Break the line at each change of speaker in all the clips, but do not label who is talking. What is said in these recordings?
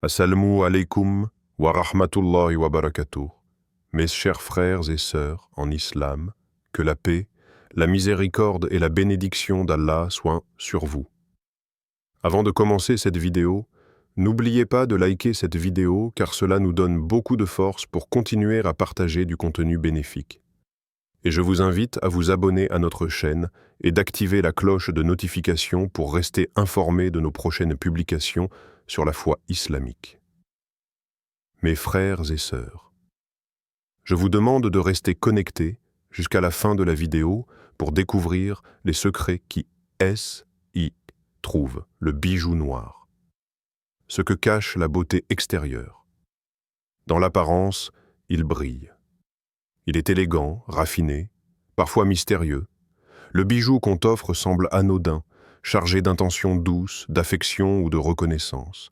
Assalamu alaikum wa rahmatullahi wa barakatuh. Mes chers frères et sœurs en islam, que la paix, la miséricorde et la bénédiction d'Allah soient sur vous. Avant de commencer cette vidéo, n'oubliez pas de liker cette vidéo car cela nous donne beaucoup de force pour continuer à partager du contenu bénéfique. Et je vous invite à vous abonner à notre chaîne et d'activer la cloche de notification pour rester informé de nos prochaines publications sur la foi islamique. Mes frères et sœurs, je vous demande de rester connectés jusqu'à la fin de la vidéo pour découvrir les secrets qui y trouvent le bijou noir, ce que cache la beauté extérieure. Dans l'apparence, il brille. Il est élégant, raffiné, parfois mystérieux. Le bijou qu'on t'offre semble anodin, chargé d'intentions douces, d'affection ou de reconnaissance.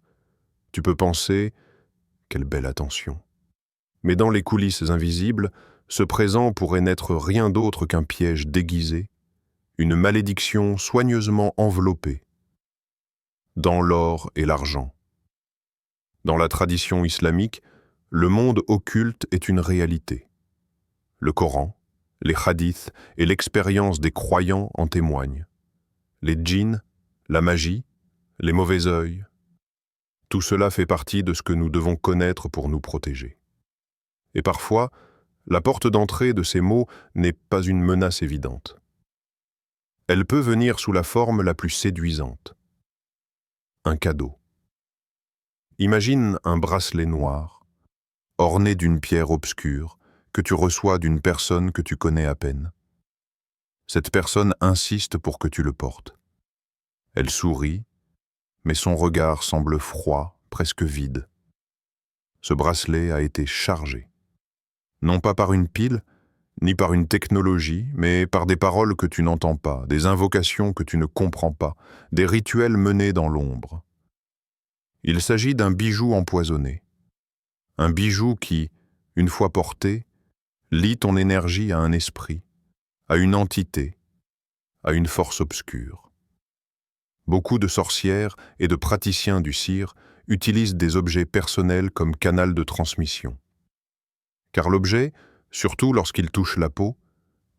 Tu peux penser « quelle belle attention ». Mais dans les coulisses invisibles, ce présent pourrait n'être rien d'autre qu'un piège déguisé, une malédiction soigneusement enveloppée. Dans l'or et l'argent. Dans la tradition islamique, le monde occulte est une réalité. Le Coran, les hadiths et l'expérience des croyants en témoignent. Les djinns, la magie, les mauvais œils. Tout cela fait partie de ce que nous devons connaître pour nous protéger. Et parfois, la porte d'entrée de ces mots n'est pas une menace évidente. Elle peut venir sous la forme la plus séduisante. Un cadeau. Imagine un bracelet noir, orné d'une pierre obscure, que tu reçois d'une personne que tu connais à peine. Cette personne insiste pour que tu le portes. Elle sourit, mais son regard semble froid, presque vide. Ce bracelet a été chargé. Non pas par une pile, ni par une technologie, mais par des paroles que tu n'entends pas, des invocations que tu ne comprends pas, des rituels menés dans l'ombre. Il s'agit d'un bijou empoisonné. Un bijou qui, une fois porté, lie ton énergie à un esprit, à une entité, à une force obscure. Beaucoup de sorcières et de praticiens du cire utilisent des objets personnels comme canal de transmission. Car l'objet, surtout lorsqu'il touche la peau,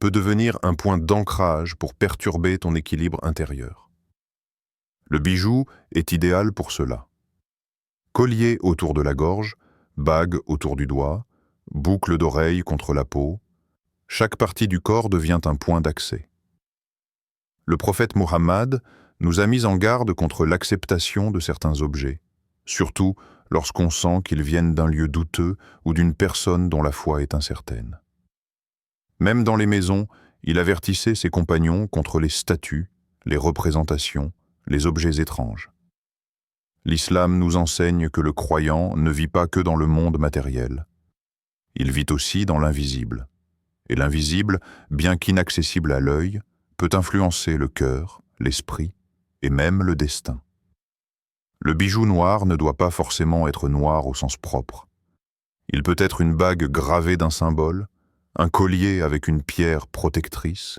peut devenir un point d'ancrage pour perturber ton équilibre intérieur. Le bijou est idéal pour cela. Collier autour de la gorge, bague autour du doigt, boucle d'oreille contre la peau, chaque partie du corps devient un point d'accès. Le prophète Muhammad nous a mis en garde contre l'acceptation de certains objets, surtout lorsqu'on sent qu'ils viennent d'un lieu douteux ou d'une personne dont la foi est incertaine. Même dans les maisons, il avertissait ses compagnons contre les statues, les représentations, les objets étranges. L'islam nous enseigne que le croyant ne vit pas que dans le monde matériel. Il vit aussi dans l'invisible. Et l'invisible, bien qu'inaccessible à l'œil, peut influencer le cœur, l'esprit et même le destin. Le bijou noir ne doit pas forcément être noir au sens propre. Il peut être une bague gravée d'un symbole, un collier avec une pierre protectrice,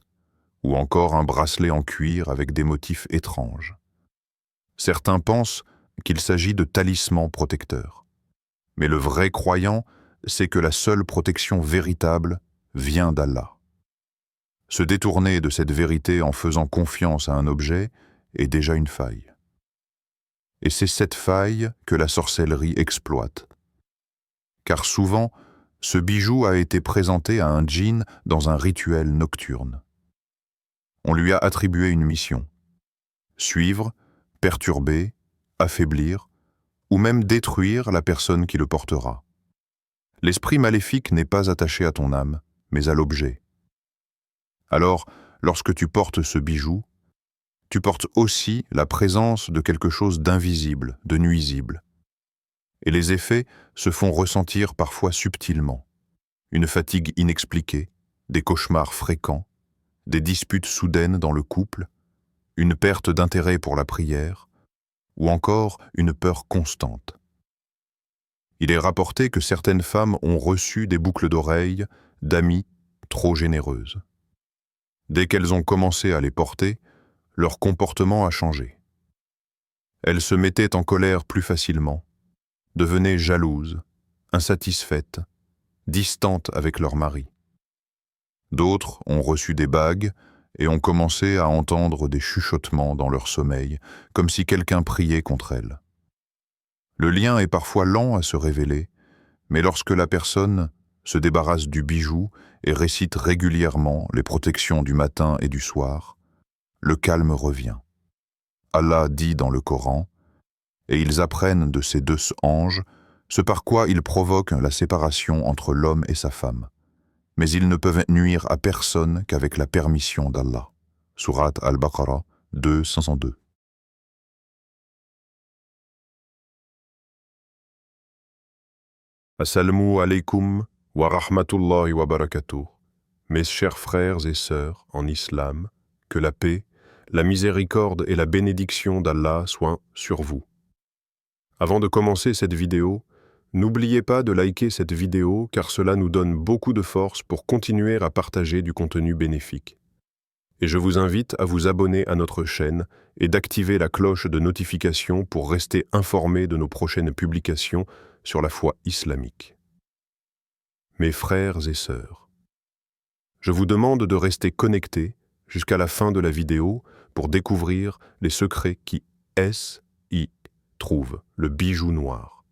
ou encore un bracelet en cuir avec des motifs étranges. Certains pensent qu'il s'agit de talismans protecteurs. Mais le vrai croyant sait que la seule protection véritable vient d'Allah. Se détourner de cette vérité en faisant confiance à un objet est déjà une faille. Et c'est cette faille que la sorcellerie exploite. Car souvent, ce bijou a été présenté à un djinn dans un rituel nocturne. On lui a attribué une mission. Suivre, perturber, affaiblir, ou même détruire la personne qui le portera. L'esprit maléfique n'est pas attaché à ton âme, mais à l'objet. Alors, lorsque tu portes ce bijou, tu portes aussi la présence de quelque chose d'invisible, de nuisible. Et les effets se font ressentir parfois subtilement. Une fatigue inexpliquée, des cauchemars fréquents, des disputes soudaines dans le couple, une perte d'intérêt pour la prière, ou encore une peur constante. Il est rapporté que certaines femmes ont reçu des boucles d'oreilles d'amies trop généreuses. Dès qu'elles ont commencé à les porter, leur comportement a changé. Elles se mettaient en colère plus facilement,
devenaient jalouses, insatisfaites, distantes avec leur mari. D'autres ont reçu des bagues et ont commencé à entendre des chuchotements dans leur sommeil, comme si quelqu'un priait contre elles. Le lien est parfois lent à se révéler, mais lorsque la personne se débarrasse du bijou et récite régulièrement les protections du matin et du soir, le calme revient. Allah dit dans le Coran, et ils apprennent de ces deux anges ce par quoi ils provoquent la séparation entre l'homme et sa femme. Mais ils ne peuvent nuire à personne qu'avec la permission d'Allah. Sourate Al-Baqarah 2:502.
Assalamu alaikum wa rahmatullahi wa barakatuh. Mes chers frères et sœurs en islam, que la paix, la miséricorde et la bénédiction d'Allah soient sur vous. Avant de commencer cette vidéo, n'oubliez pas de liker cette vidéo car cela nous donne beaucoup de force pour continuer à partager du contenu bénéfique. Et je vous invite à vous abonner à notre chaîne et d'activer la cloche de notification pour rester informé de nos prochaines publications sur la foi islamique. Mes frères et sœurs, je vous demande de rester connectés jusqu'à la fin de la vidéo pour découvrir les secrets qui y trouvent le bijou noir,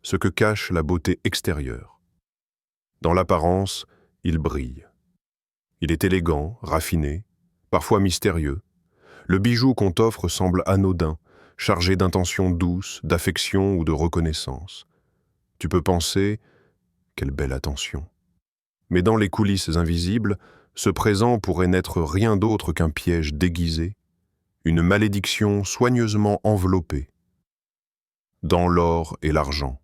ce que cache la beauté extérieure. Dans l'apparence, il brille. Il est élégant, raffiné, parfois mystérieux. Le bijou qu'on t'offre semble anodin, chargé d'intentions douces, d'affection ou de reconnaissance. Tu peux penser « quelle belle attention ». Mais dans les coulisses invisibles, ce présent pourrait n'être rien d'autre qu'un piège déguisé, une malédiction soigneusement enveloppée. Dans l'or et l'argent.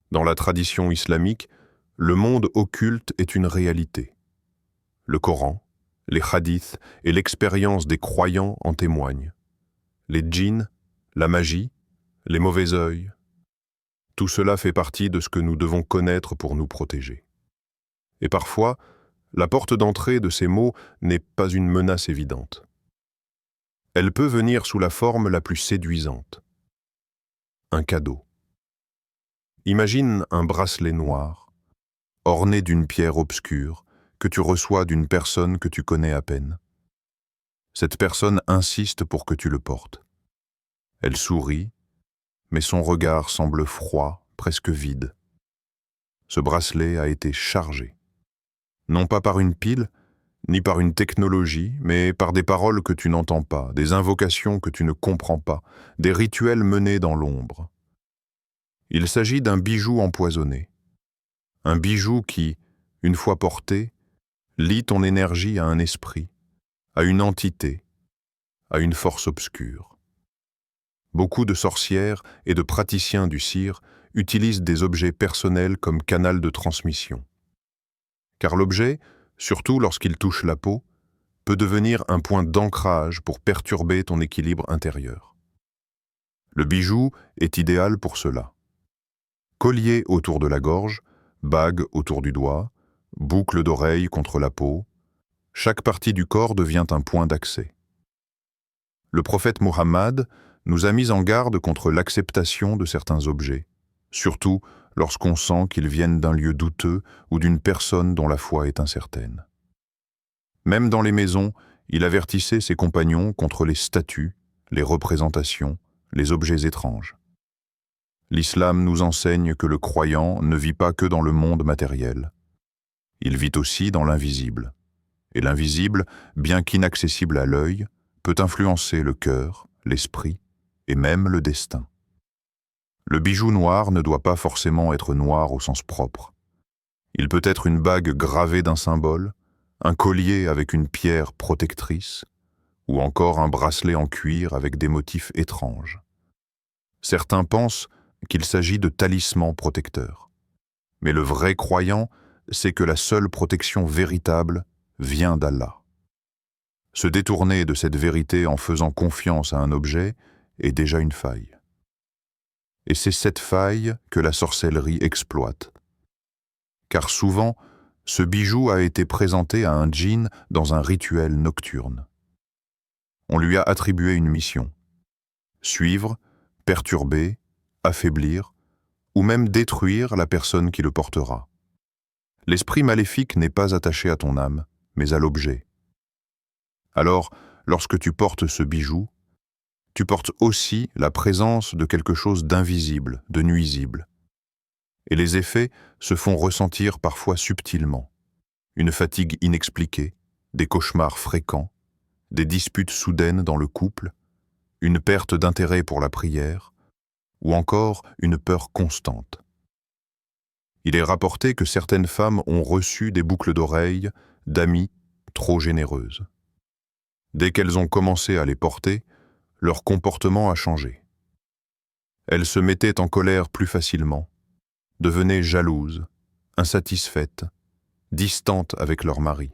Dans la tradition islamique, le monde occulte est une réalité. Le Coran, les hadiths et l'expérience des croyants en témoignent. Les djinns, la magie, les mauvais œils. Tout cela fait partie de ce que nous devons connaître pour nous protéger. Et parfois, la porte d'entrée de ces maux n'est pas une menace évidente. Elle peut venir sous la forme la plus séduisante. Un cadeau. Imagine un bracelet noir, orné d'une pierre obscure, que tu reçois d'une personne que tu connais à peine. Cette personne insiste pour que tu le portes. Elle sourit, mais son regard semble froid, presque vide. Ce bracelet a été chargé. Non pas par une pile, ni par une technologie, mais par des paroles que tu n'entends pas, des invocations que tu ne comprends pas, des rituels menés dans l'ombre. Il s'agit d'un bijou empoisonné. Un bijou qui, une fois porté, lie ton énergie à un esprit, à une entité, à une force obscure. Beaucoup de sorcières et de praticiens du cire utilisent des objets personnels comme canal de transmission. Car l'objet, surtout lorsqu'il touche la peau, peut devenir un point d'ancrage pour perturber ton équilibre intérieur. Le bijou est idéal pour cela. Collier autour de la gorge, bague autour du doigt, boucle d'oreille contre la peau, chaque partie du corps devient un point d'accès. Le prophète Muhammad nous a mis en garde contre l'acceptation de certains objets, surtout lorsqu'on sent qu'ils viennent d'un lieu douteux ou d'une personne dont la foi est incertaine. Même dans les maisons, il avertissait ses compagnons contre les statues, les représentations, les objets étranges. L'islam nous enseigne que le croyant ne vit pas que dans le monde matériel. Il vit aussi dans l'invisible. Et l'invisible, bien qu'inaccessible à l'œil, peut influencer le cœur, l'esprit et même le destin. Le bijou noir ne doit pas forcément être noir au sens propre. Il peut être une bague gravée d'un symbole, un collier avec une pierre protectrice, ou encore un bracelet en cuir avec des motifs étranges. Certains pensent qu'il s'agit de talismans protecteurs. Mais le vrai croyant sait que la seule protection véritable vient d'Allah. Se détourner de cette vérité en faisant confiance à un objet est déjà une faille. Et c'est cette faille que la sorcellerie exploite. Car souvent, ce bijou a été présenté à un djinn dans un rituel nocturne. On lui a attribué une mission: suivre, perturber,
affaiblir ou même détruire la personne qui le portera. L'esprit maléfique n'est pas attaché à ton âme, mais à l'objet. Alors, lorsque tu portes ce bijou, tu portes aussi la présence de quelque chose d'invisible, de nuisible. Et les effets se font ressentir parfois subtilement. Une fatigue inexpliquée, des cauchemars fréquents, des disputes soudaines dans le couple, une perte d'intérêt pour la prière, ou encore une peur constante. Il est rapporté que certaines femmes ont reçu des boucles d'oreilles d'amies trop généreuses. Dès qu'elles ont commencé à les porter, leur comportement a changé. Elles se mettaient en colère plus facilement, devenaient jalouses, insatisfaites, distantes avec leur mari.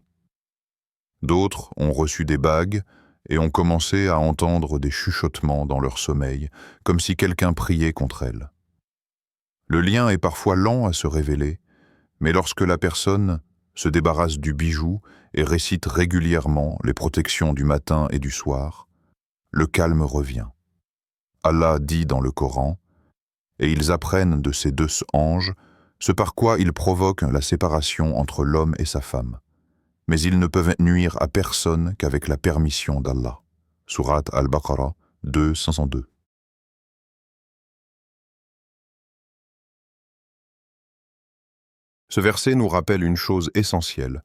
D'autres ont reçu des bagues et ont commencé à entendre des chuchotements dans leur sommeil, comme si quelqu'un priait contre elles. Le lien est parfois lent à se révéler, mais lorsque la personne se débarrasse du bijou et récite régulièrement les protections du matin et du soir, le calme revient. Allah dit dans le Coran, et ils apprennent de ces deux anges ce par quoi ils provoquent la séparation entre l'homme et sa femme. Mais ils ne peuvent nuire à personne qu'avec la permission d'Allah. Sourate Al-Baqarah 2:502.
Ce verset nous rappelle une chose essentielle.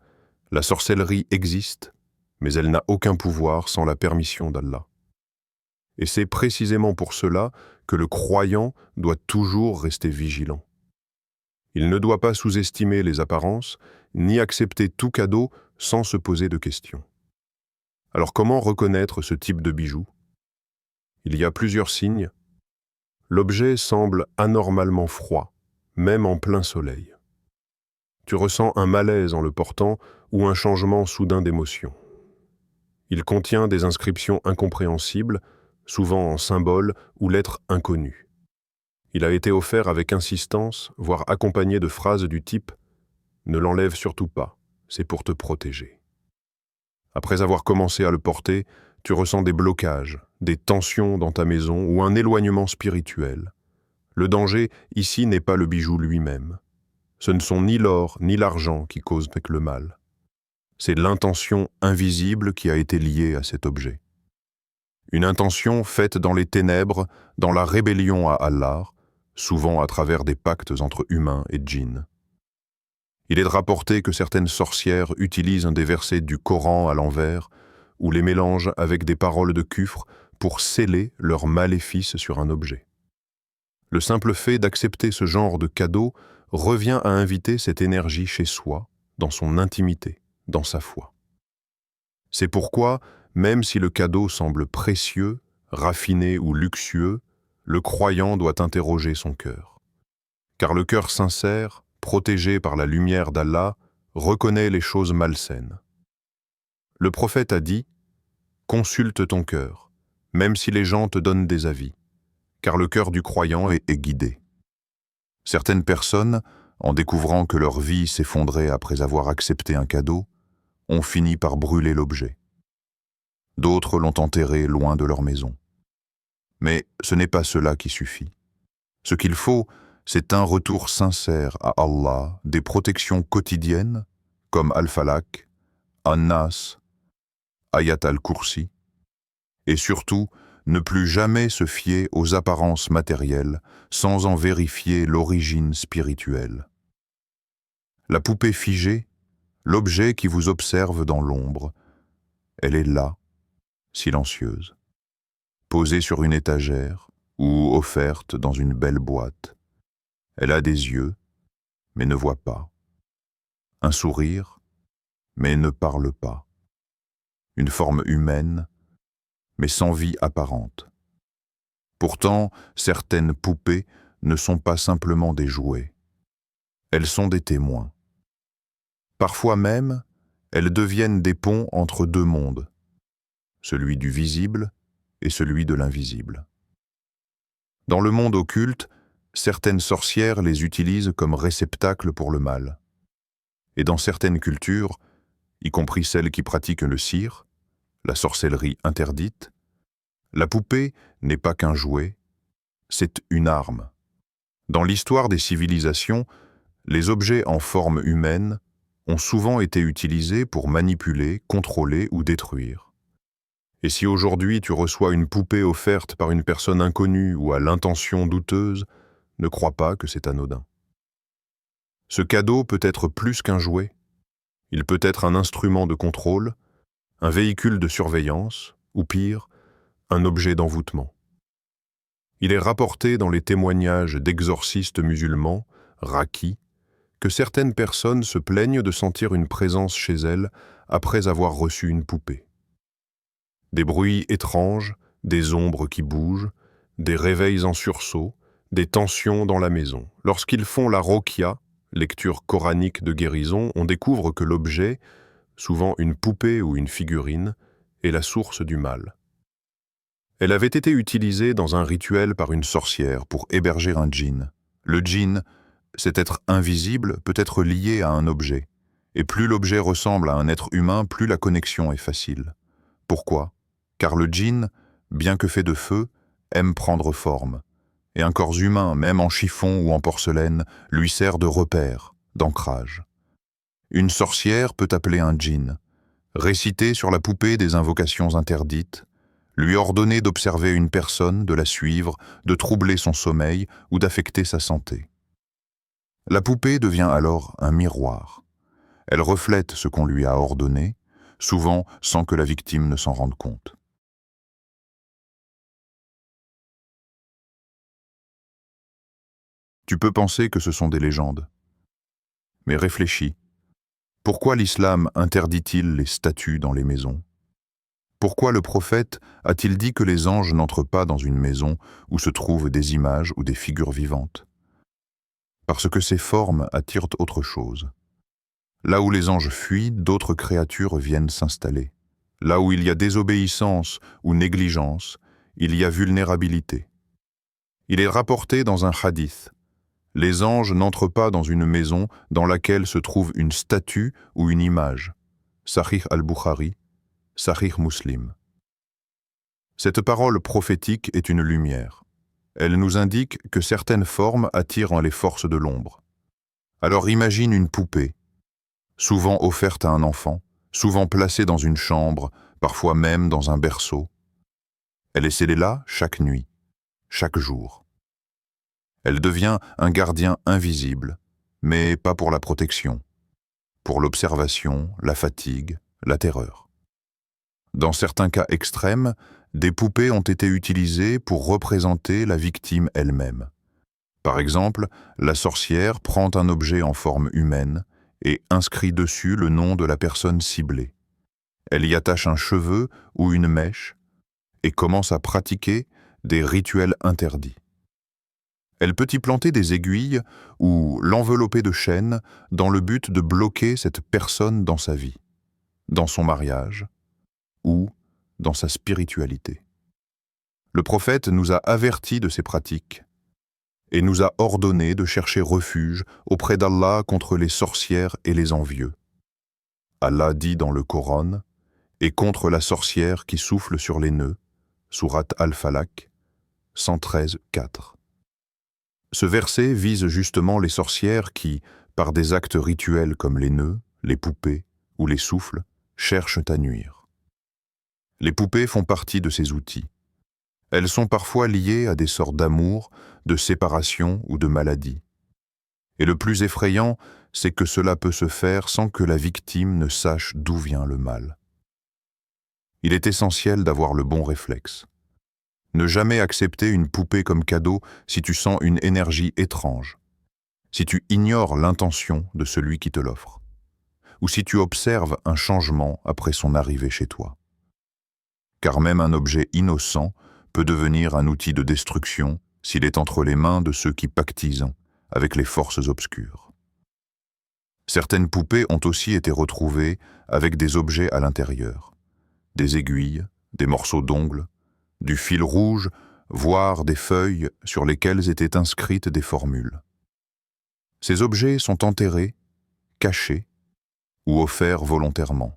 La sorcellerie existe, mais elle n'a aucun pouvoir sans la permission d'Allah. Et c'est précisément pour cela que le croyant doit toujours rester vigilant. Il ne doit pas sous-estimer les apparences, ni accepter tout cadeau sans se poser de questions. Alors comment reconnaître ce type de bijou? Il y a plusieurs signes. L'objet semble anormalement froid, même en plein soleil. Tu ressens un malaise en le portant ou un changement soudain d'émotion. Il contient des inscriptions incompréhensibles, souvent en symboles ou lettres inconnues. Il a été offert avec insistance, voire accompagné de phrases du type « Ne l'enlève surtout pas, c'est pour te protéger ». Après avoir commencé à le porter, tu ressens des blocages, des tensions dans ta maison ou un éloignement spirituel. Le danger, ici, n'est pas le bijou lui-même. Ce ne sont ni l'or ni l'argent qui causent le mal. C'est l'intention invisible qui a été liée à cet objet. Une intention faite dans les ténèbres, dans la rébellion à Allah, souvent à travers des pactes entre humains et djinns. Il est rapporté que certaines sorcières utilisent des versets du Coran à l'envers ou les mélangent avec des paroles de kufr pour sceller leur maléfice sur un objet. Le simple fait d'accepter ce genre de cadeau revient à inviter cette énergie chez soi, dans son intimité, dans sa foi. C'est pourquoi, même si le cadeau semble précieux, raffiné ou luxueux, le croyant doit interroger son cœur. Car le cœur sincère, protégé par la lumière d'Allah, reconnaît les choses malsaines. Le prophète a dit « Consulte ton cœur, même si les gens te donnent des avis, car le cœur du croyant est guidé. » Certaines personnes, en découvrant que leur vie s'effondrait après avoir accepté un cadeau, ont fini par brûler l'objet. D'autres l'ont enterré loin de leur maison. Mais ce n'est pas cela qui suffit. Ce qu'il faut, c'est un retour sincère à Allah des protections quotidiennes comme Al-Falaq, An-Nas, Ayat al-Kursi, et surtout ne plus jamais se fier aux apparences matérielles sans en vérifier l'origine spirituelle. La poupée figée, l'objet qui vous observe dans l'ombre, elle est là, silencieuse, posée sur une étagère ou offerte dans une belle boîte. Elle a des yeux, mais ne voit pas. Un sourire, mais ne parle pas. Une forme humaine, mais sans vie apparente. Pourtant, certaines poupées ne sont pas simplement des jouets. Elles sont des témoins. Parfois même, elles deviennent des ponts entre deux mondes, celui du visible et celui de l'invisible. Dans le monde occulte, certaines sorcières les utilisent comme réceptacles pour le mal. Et dans certaines cultures, y compris celles qui pratiquent le sihir, la sorcellerie interdite, la poupée n'est pas qu'un jouet, c'est une arme,
Dans l'histoire des civilisations, les objets en forme humaine ont souvent été utilisés pour manipuler, contrôler ou détruire. Et si aujourd'hui tu reçois une poupée offerte par une personne inconnue ou à l'intention douteuse, ne crois pas que c'est anodin. Ce cadeau peut être plus qu'un jouet. Il peut être un instrument de contrôle, un véhicule de surveillance, ou pire, un objet d'envoûtement. Il est rapporté dans les témoignages d'exorcistes musulmans, Raqi, que certaines personnes se plaignent de sentir une présence chez elles après avoir reçu une poupée. Des bruits étranges, des ombres qui bougent, des réveils en sursaut, des tensions dans la maison. Lorsqu'ils font la roqya, lecture coranique de guérison, on découvre que l'objet, souvent une poupée ou une figurine, est la source du mal. Elle avait été utilisée dans un rituel par une sorcière pour héberger un djinn. Le djinn, cet être invisible, peut être lié à un objet. Et plus l'objet ressemble à un être humain, plus la connexion est facile. Pourquoi ? Car le djinn, bien que fait de feu, aime prendre forme. Et un corps humain, même en chiffon ou en porcelaine, lui sert de repère, d'ancrage. Une sorcière peut appeler un djinn, réciter sur la poupée des invocations interdites, lui ordonner d'observer une personne, de la suivre, de troubler son sommeil ou d'affecter sa santé. La poupée devient alors un miroir. Elle reflète ce qu'on lui a ordonné, souvent sans que la victime ne s'en rende compte. Tu peux penser que ce sont des légendes. Mais réfléchis. Pourquoi l'islam interdit-il les statues dans les maisons ? Pourquoi le prophète a-t-il dit que les anges n'entrent pas dans une maison où se trouvent des images ou des figures vivantes ? Parce que ces formes attirent autre chose. Là où les anges fuient, d'autres créatures viennent s'installer. Là où il y a désobéissance ou négligence, il y a vulnérabilité. Il est rapporté dans un hadith. Les anges n'entrent pas dans une maison dans laquelle se trouve une statue ou une image. Sahih al-Bukhari, Sahih Muslim. Cette parole prophétique est une lumière. Elle nous indique que certaines formes attirent les forces de l'ombre. Alors imagine une poupée, souvent offerte à un enfant, souvent placée dans une chambre, parfois même dans un berceau. Elle est scellée là chaque nuit, chaque jour. Elle devient un gardien invisible, mais pas pour la protection, pour l'observation, la fatigue, la terreur. Dans certains cas extrêmes, des poupées ont été utilisées pour représenter la victime elle-même. Par exemple, la sorcière prend un objet en forme humaine et inscrit dessus le nom de la personne ciblée. Elle y attache un cheveu ou une mèche et commence à pratiquer des rituels interdits. Elle peut y planter des aiguilles ou l'envelopper de chaînes dans le but de bloquer cette personne dans sa vie, dans son mariage ou dans sa spiritualité. Le prophète nous a avertis de ces pratiques et nous a ordonné de chercher refuge auprès d'Allah contre les sorcières et les envieux. Allah dit dans le Coran « Et contre la sorcière qui souffle sur les nœuds » sourate Al-Falaq, 113:4. Ce verset vise justement les sorcières qui, par des actes rituels comme les nœuds, les poupées ou les souffles, cherchent à nuire. Les poupées font partie de ces outils. Elles sont parfois liées à des sortes d'amour, de séparation ou de maladie. Et le plus effrayant, c'est que cela peut se faire sans que la victime ne sache d'où vient le mal. Il est essentiel d'avoir le bon réflexe. Ne jamais accepter une poupée comme cadeau si tu sens une énergie étrange, si tu ignores l'intention de celui qui te l'offre, ou si tu observes un changement après son arrivée chez toi. Car même un objet innocent peut devenir un outil de destruction s'il est entre les mains de ceux qui pactisent avec les forces obscures. Certaines poupées ont aussi été retrouvées avec des objets à l'intérieur, des aiguilles, des morceaux d'ongles, du fil rouge, voire des feuilles sur lesquelles étaient inscrites des formules. Ces objets sont enterrés, cachés ou offerts volontairement.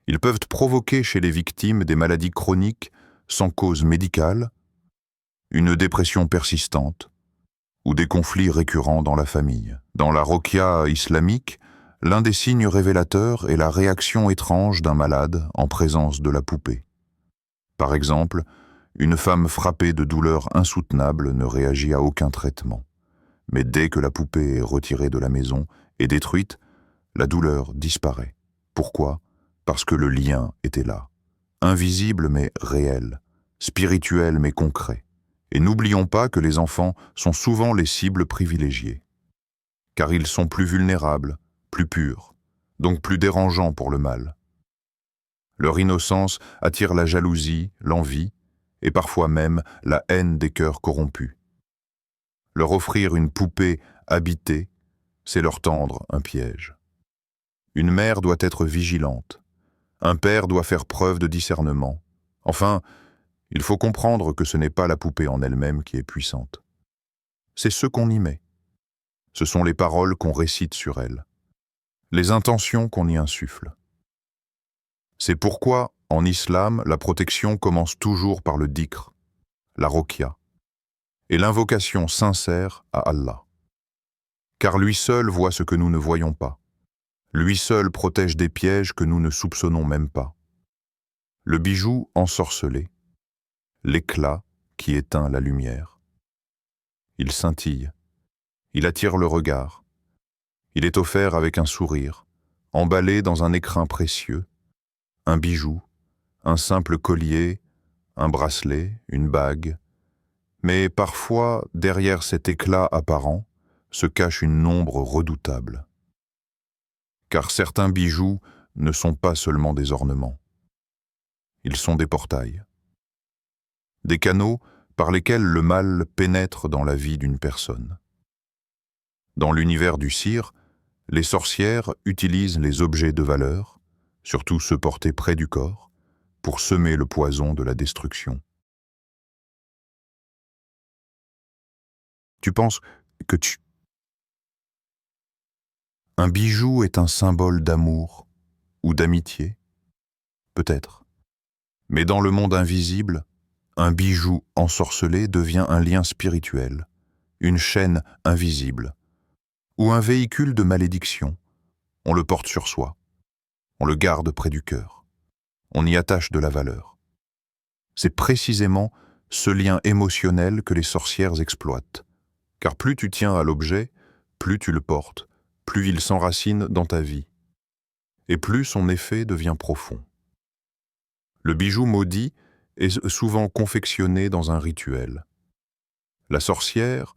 Ils peuvent provoquer chez les victimes des maladies chroniques sans cause médicale, une dépression persistante, ou des conflits récurrents dans la famille. Dans la roquia islamique, l'un des signes révélateurs est la réaction étrange d'un malade en présence de la poupée. Par exemple, une femme frappée de douleurs insoutenables ne réagit à aucun traitement. Mais dès que la poupée est retirée de la maison et détruite, la douleur disparaît. Pourquoi? Parce que le lien était là. Invisible mais réel, spirituel mais concret. Et n'oublions pas que les enfants sont souvent les cibles privilégiées. Car ils sont plus vulnérables, plus purs, donc plus dérangeants pour le mal. Leur innocence attire la jalousie, l'envie, et parfois même la haine des cœurs corrompus. Leur offrir une poupée habitée, c'est leur tendre un piège. Une mère doit être vigilante. Un père doit faire preuve de discernement. Enfin, il faut comprendre que ce n'est pas la poupée en elle-même qui est puissante. C'est ce qu'on y met. Ce sont les paroles qu'on récite sur elle, les intentions qu'on y insuffle. C'est pourquoi, en islam, la protection commence toujours par le dhikr, la roquia, et l'invocation sincère à Allah. Car lui seul voit ce que nous ne voyons pas. Lui seul protège des pièges que nous ne soupçonnons même pas. Le bijou ensorcelé, l'éclat qui éteint la lumière. Il scintille, il attire le regard. Il est offert avec un sourire, emballé dans un écrin précieux, un bijou, un simple collier, un bracelet, une bague. Mais parfois, derrière cet éclat apparent, se cache une ombre redoutable. Car certains bijoux ne sont pas seulement des ornements. Ils sont des portails. Des canaux par lesquels le mal pénètre dans la vie d'une personne. Dans l'univers du sihir, les sorcières utilisent les objets de valeur, surtout ceux portés près du corps, pour semer le poison de la destruction. Tu penses que un bijou est un symbole d'amour ou d'amitié? Peut-être. Mais dans le monde invisible, un bijou ensorcelé devient un lien spirituel, une chaîne invisible, ou un véhicule de malédiction. On le porte sur soi, on le garde près du cœur, on y attache de la valeur. C'est précisément ce lien émotionnel que les sorcières exploitent, car plus tu tiens à l'objet, plus tu le portes, plus il s'enracine dans ta vie, et plus son effet devient profond. Le bijou maudit est souvent confectionné dans un rituel. La sorcière,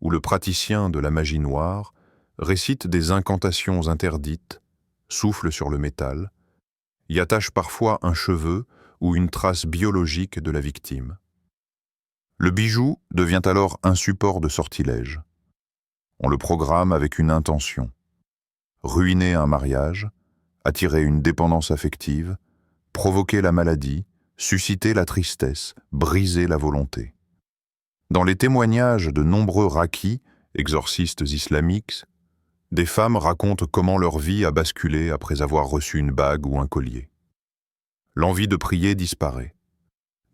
ou le praticien de la magie noire, récite des incantations interdites, souffle sur le métal, y attache parfois un cheveu ou une trace biologique de la victime. Le bijou devient alors un support de sortilège. On le programme avec une intention. Ruiner un mariage, attirer une dépendance affective, provoquer la maladie, susciter la tristesse, briser la volonté. Dans les témoignages de nombreux raquis, exorcistes islamiques, des femmes racontent comment leur vie a basculé après avoir reçu une bague ou un collier. L'envie de prier disparaît.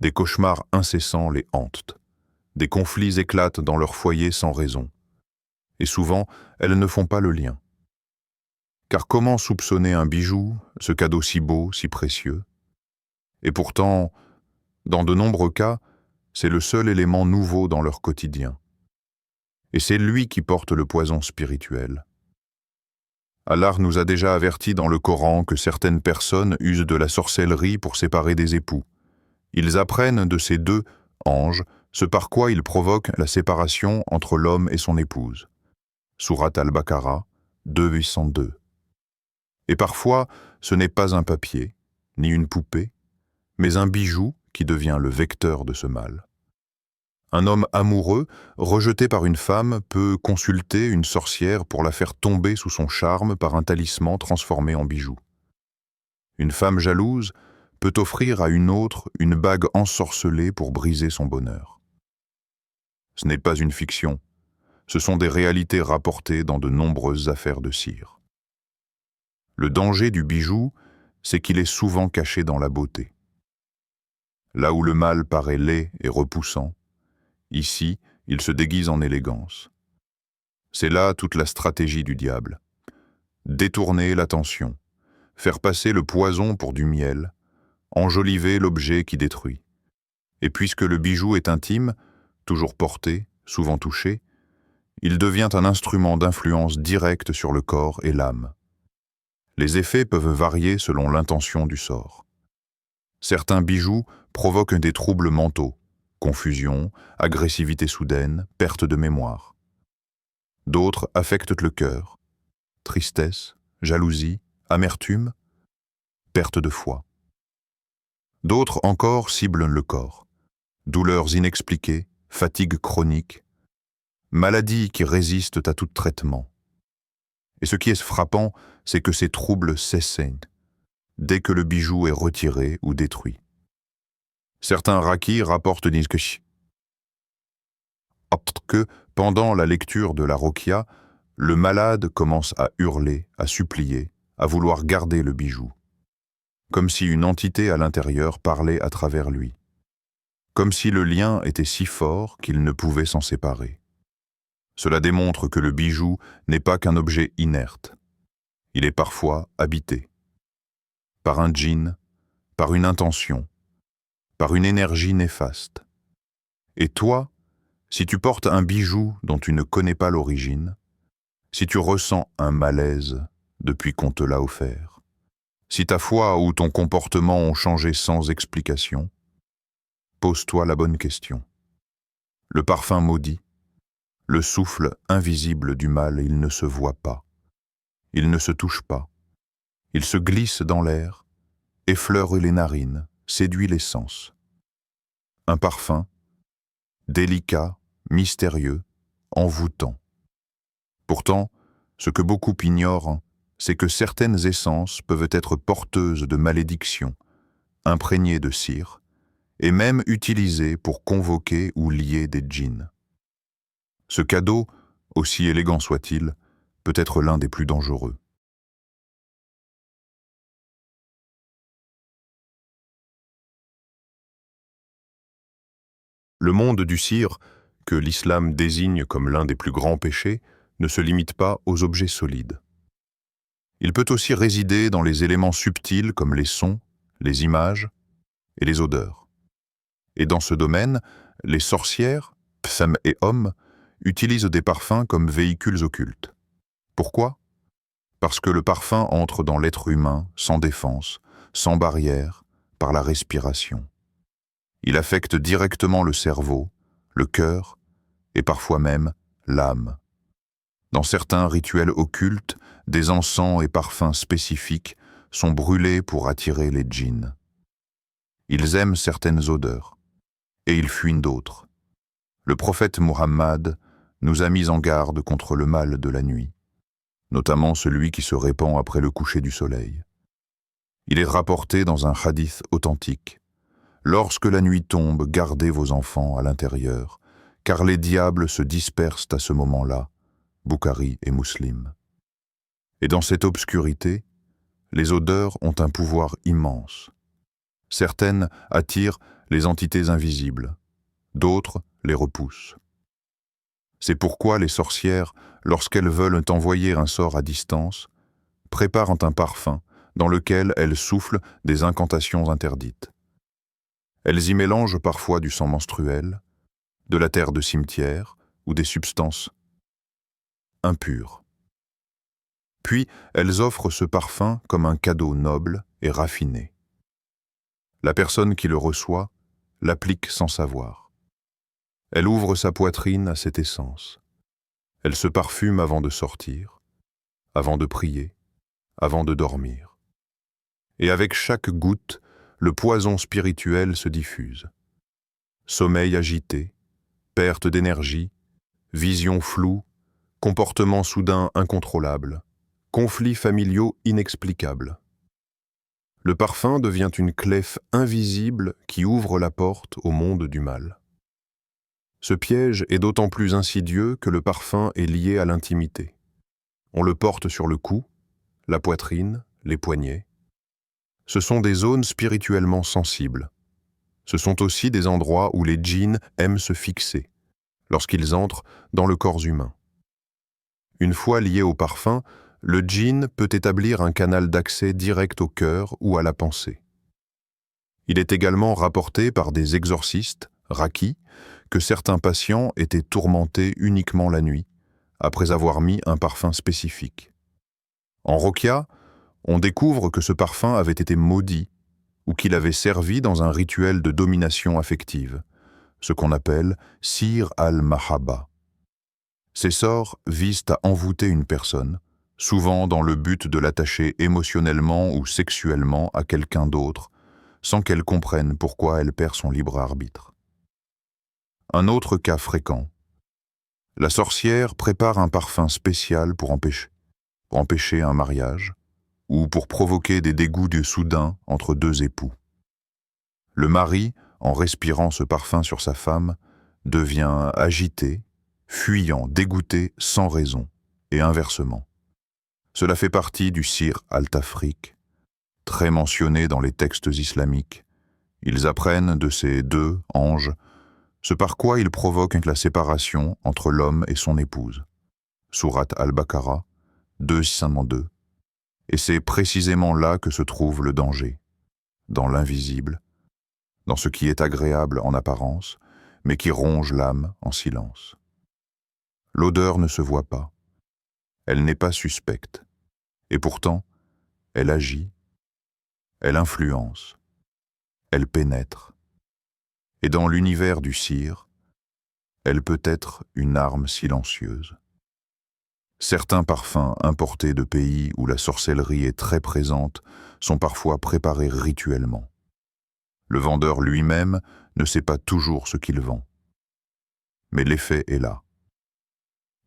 Des cauchemars incessants les hantent. Des conflits éclatent dans leur foyer sans raison. Et souvent, elles ne font pas le lien. Car comment soupçonner un bijou, ce cadeau si beau, si précieux? Et pourtant, dans de nombreux cas, c'est le seul élément nouveau dans leur quotidien. Et c'est lui qui porte le poison spirituel. Allah nous a déjà avertis dans le Coran que certaines personnes usent de la sorcellerie pour séparer des époux. Ils apprennent de ces deux anges ce par quoi ils provoquent la séparation entre l'homme et son épouse. Sourate Al-Baqarah 2:802. Et parfois, ce n'est pas un papier, ni une poupée, mais un bijou qui devient le vecteur de ce mal. Un homme amoureux, rejeté par une femme, peut consulter une sorcière pour la faire tomber sous son charme par un talisman transformé en bijou. Une femme jalouse peut offrir à une autre une bague ensorcelée pour briser son bonheur. Ce n'est pas une fiction, ce sont des réalités rapportées dans de nombreuses affaires de cire. Le danger du bijou, c'est qu'il est souvent caché dans la beauté. Là où le mal paraît laid et repoussant, ici, il se déguise en élégance. C'est là toute la stratégie du diable. Détourner l'attention, faire passer le poison pour du miel, enjoliver l'objet qui détruit. Et puisque le bijou est intime, toujours porté, souvent touché, il devient un instrument d'influence directe sur le corps et l'âme. Les effets peuvent varier selon l'intention du sort. Certains bijoux provoquent des troubles mentaux, confusion, agressivité soudaine, perte de mémoire. D'autres affectent le cœur, tristesse, jalousie, amertume, perte de foi. D'autres encore ciblent le corps, douleurs inexpliquées, fatigue chronique, maladies qui résistent à tout traitement. Et ce qui est frappant, c'est que ces troubles s'essaignent dès que le bijou est retiré ou détruit. Certains rakis rapportent que, pendant la lecture de la rokia, le malade commence à hurler, à supplier, à vouloir garder le bijou, comme si une entité à l'intérieur parlait à travers lui, comme si le lien était si fort qu'il ne pouvait s'en séparer. Cela démontre que le bijou n'est pas qu'un objet inerte. Il est parfois habité par un djinn, par une intention, par une énergie néfaste. Et toi, si tu portes un bijou dont tu ne connais pas l'origine, si tu ressens un malaise depuis qu'on te l'a offert, si ta foi ou ton comportement ont changé sans explication, pose-toi la bonne question. Le parfum maudit, le souffle invisible du mal, il ne se voit pas, il ne se touche pas, il se glisse dans l'air, effleure les narines, séduit les sens. Un parfum, délicat, mystérieux, envoûtant. Pourtant, ce que beaucoup ignorent, c'est que certaines essences peuvent être porteuses de malédictions, imprégnées de cire, et même utilisées pour convoquer ou lier des djinns. Ce cadeau, aussi élégant soit-il, peut être l'un des plus dangereux.
Le monde du cire, que l'islam désigne comme l'un des plus grands péchés, ne se limite pas aux objets solides.
Il peut aussi résider dans les éléments subtils comme les sons, les images et les odeurs. Et dans ce domaine, les sorcières, femmes et hommes, utilisent des parfums comme véhicules occultes. Pourquoi? Parce que le parfum entre dans l'être humain sans défense, sans barrière, par la respiration. Il affecte directement le cerveau, le cœur et parfois même l'âme. Dans certains rituels occultes, des encens et parfums spécifiques sont brûlés pour attirer les djinns. Ils aiment certaines odeurs et ils fuient d'autres. Le prophète Muhammad nous a mis en garde contre le mal de la nuit, notamment celui qui se répand après le coucher du soleil. Il est rapporté dans un hadith authentique. Lorsque la nuit tombe, gardez vos enfants à l'intérieur, car les diables se dispersent à ce moment-là, Bukhari et Muslim. Et dans cette obscurité, les odeurs ont un pouvoir immense. Certaines attirent les entités invisibles, d'autres les repoussent. C'est pourquoi les sorcières, lorsqu'elles veulent envoyer un sort à distance, préparent un parfum dans lequel elles soufflent des incantations interdites. Elles y mélangent parfois du sang menstruel, de la terre de cimetière ou des substances impures. Puis, elles offrent ce parfum comme un cadeau noble et raffiné. La personne qui le reçoit l'applique sans savoir. Elle ouvre sa poitrine à cette essence. Elle se parfume avant de sortir, avant de prier, avant de dormir. Et avec chaque goutte, le poison spirituel se diffuse. Sommeil agité, perte d'énergie, vision floue, comportements soudains incontrôlables, conflits familiaux inexplicables. Le parfum devient une clef invisible qui ouvre la porte au monde du mal. Ce piège est d'autant plus insidieux que le parfum est lié à l'intimité. On le porte sur le cou, la poitrine, les poignets. Ce sont des zones spirituellement sensibles. Ce sont aussi des endroits où les djinns aiment se fixer,
lorsqu'ils entrent dans le corps humain. Une fois lié au parfum, le djinn peut établir un canal d'accès direct au cœur ou à la pensée. Il est également rapporté par des exorcistes, raqis, que certains patients étaient tourmentés uniquement la nuit, après avoir mis un parfum spécifique. En Rokia, on découvre que ce parfum avait été maudit ou qu'il avait servi dans un rituel de domination affective, ce qu'on appelle Sir al-Mahaba. Ces sorts visent à envoûter une personne, souvent dans le but de l'attacher émotionnellement ou sexuellement à quelqu'un d'autre, sans qu'elle comprenne pourquoi elle perd son libre arbitre. Un autre cas fréquent. La sorcière prépare un parfum spécial pour empêcher un mariage, ou pour provoquer des dégoûts soudains entre deux époux. Le mari, en respirant ce parfum sur sa femme, devient agité, fuyant, dégoûté sans raison, et inversement. Cela fait partie du sir al-Tafriq, très mentionné dans les textes islamiques. Ils apprennent de ces deux anges ce par quoi ils provoquent la séparation entre l'homme et son épouse. Sourate al-Baqarah, 2:2. Et c'est précisément là que se trouve le danger, dans l'invisible, dans ce qui est agréable en apparence, mais qui ronge l'âme en silence. L'odeur ne se voit pas, elle n'est pas suspecte, et pourtant, elle agit, elle influence, elle pénètre. Et dans l'univers du sir, elle peut être une arme silencieuse. Certains parfums importés de pays où la sorcellerie est très présente sont parfois préparés rituellement. Le vendeur lui-même ne sait pas toujours ce qu'il vend. Mais l'effet est là.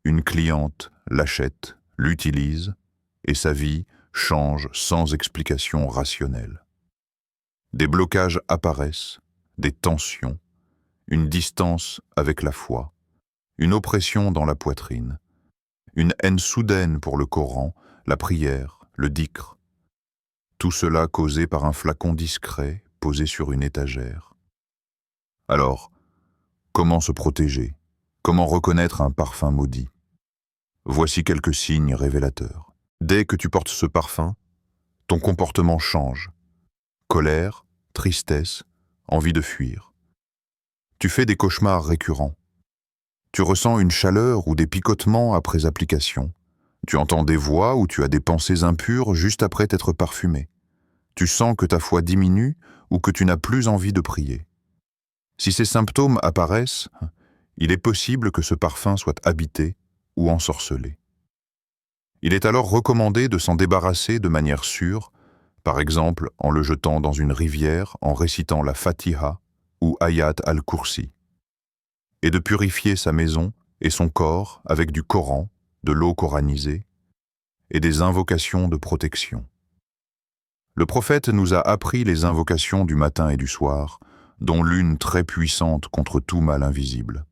Une cliente l'achète, l'utilise, et sa vie change sans explication rationnelle. Des blocages apparaissent, des tensions, une distance avec la foi, une oppression dans la poitrine, une haine soudaine pour le Coran, la prière, le dhikr. Tout cela causé par un flacon discret posé sur une étagère. Alors, comment se protéger? Comment reconnaître un parfum maudit? Voici quelques signes révélateurs. Dès que tu portes ce parfum, ton comportement change. Colère, tristesse, envie de fuir. Tu fais des cauchemars récurrents. Tu ressens une chaleur ou des picotements après application. Tu entends des voix ou tu as des pensées impures juste après t'être parfumé. Tu sens que ta foi diminue ou que tu n'as plus envie de prier. Si ces symptômes apparaissent, il est possible que ce parfum soit habité ou ensorcelé. Il est alors recommandé de s'en débarrasser de manière sûre, par exemple en le jetant dans une rivière en récitant la Fatiha ou Ayat al-Kursi, et de purifier sa maison et son corps avec du Coran, de l'eau coranisée et des invocations de protection. Le prophète nous a appris les invocations du matin et du soir, dont l'une très puissante contre tout mal invisible.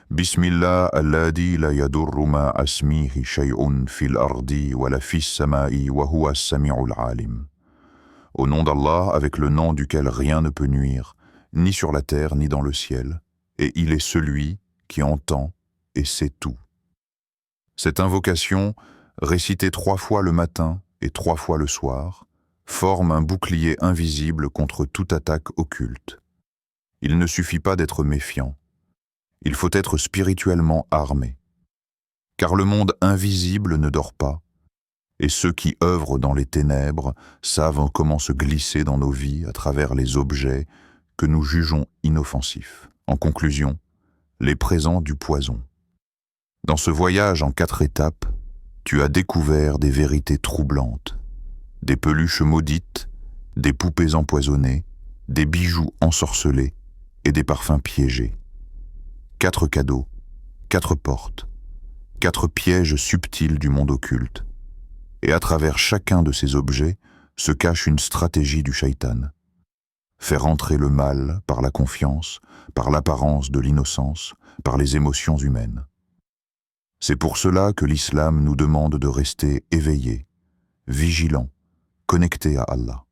Bismillah alladhi la yadurru ma asmihi shay'un fil ardi wa la fis sama'i wa huwa as-sami'ul alim. Au nom d'Allah, avec le nom duquel rien ne peut nuire, ni sur la terre ni dans le ciel, et il est celui qui entend et sait tout. Cette invocation, récitée 3 fois le matin et 3 fois le soir, forme un bouclier invisible contre toute attaque occulte. Il ne suffit pas d'être méfiant. Il faut être spirituellement armé. Car le monde invisible ne dort pas, et ceux qui œuvrent dans les ténèbres savent comment se glisser dans nos vies à travers les objets que nous jugeons inoffensifs. En conclusion, les présents du poison. Dans ce voyage en 4 étapes, tu as découvert des vérités troublantes, des peluches maudites, des poupées empoisonnées, des bijoux ensorcelés et des parfums piégés. 4 cadeaux, 4 portes, 4 pièges subtils du monde occulte. Et à travers chacun de ces objets se cache une stratégie du shaitan. Faire entrer le mal par la confiance, par l'apparence de l'innocence, par les émotions humaines. C'est pour cela que l'islam nous demande de rester éveillés, vigilants, connectés à Allah.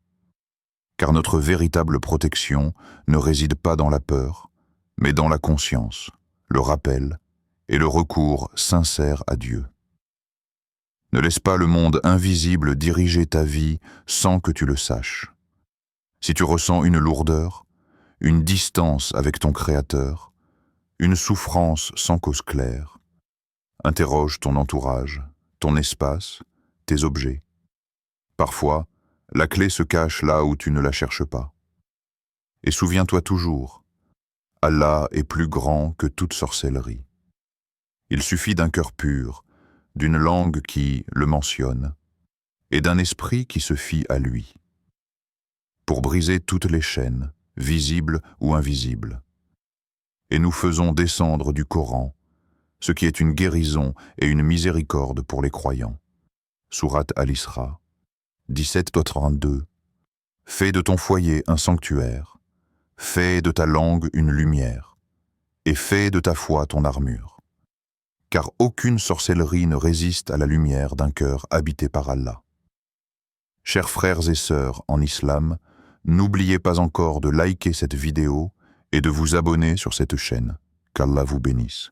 Car notre véritable protection ne réside pas dans la peur, mais dans la conscience,
le rappel et le recours sincère à Dieu. Ne laisse pas le monde invisible diriger ta vie sans que tu le saches. Si tu ressens une lourdeur, une distance avec ton Créateur, une souffrance sans cause claire, interroge ton entourage, ton espace, tes objets. Parfois, la clé se cache là où tu ne la cherches pas. Et souviens-toi toujours, Allah est plus grand que toute sorcellerie. Il suffit d'un cœur pur, d'une langue qui le mentionne, et d'un esprit qui se fie à lui, pour briser toutes les chaînes, visibles ou invisibles. Et nous faisons descendre du Coran, ce qui est une guérison et une miséricorde pour les croyants. Sourate Al-Isra, 17-32. Fais de ton foyer un sanctuaire, fais de ta langue une lumière, et fais de ta foi ton armure. Car aucune sorcellerie ne résiste à la lumière d'un cœur habité par Allah. Chers frères et sœurs en islam, n'oubliez pas encore de liker cette vidéo et de vous abonner sur cette chaîne. Qu'Allah vous bénisse.